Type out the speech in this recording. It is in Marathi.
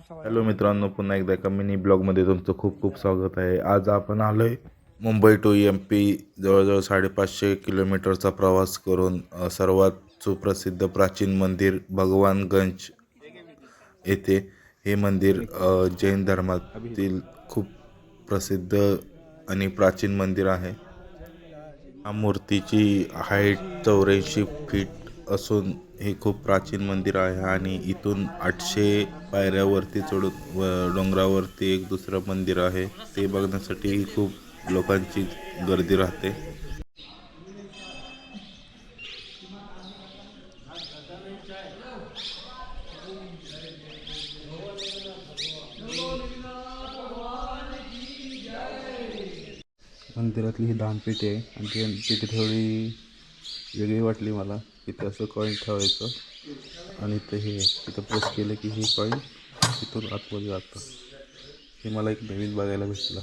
हॅलो मित्रांनो, पुन्हा एकदा एका मिनी ब्लॉगमध्ये तुमचं खूप खूप स्वागत आहे। आज आपण आलोय मुंबई टू MP, जवळजवळ 550 किलोमीटरचा प्रवास करून सर्वात सुप्रसिद्ध प्राचीन मंदिर भगवानगंज येथे। हे मंदिर जैन धर्मातील खूप प्रसिद्ध आणि प्राचीन मंदिर आहे। या मूर्तीची हाईट 84 फीट असून हे खूप प्राचीन मंदिर आहे आणि इथून 800 पायऱ्यावरती चढून डोंगरावरती एक दुसरं मंदिर आहे, ते बघण्यासाठी खूप लोकांची गर्दी राहते। मंदिरातली ही दानपेटी आहे आणि ती पेटी थोडी वेगळी वाटली मला, इथे असं कॉईन ठेवायचं आणि ते हे इथं प्रेस केलं की हे कॉईन इथून आतमध्ये जातं। हे मला एक नवीन बघायला भेटलं।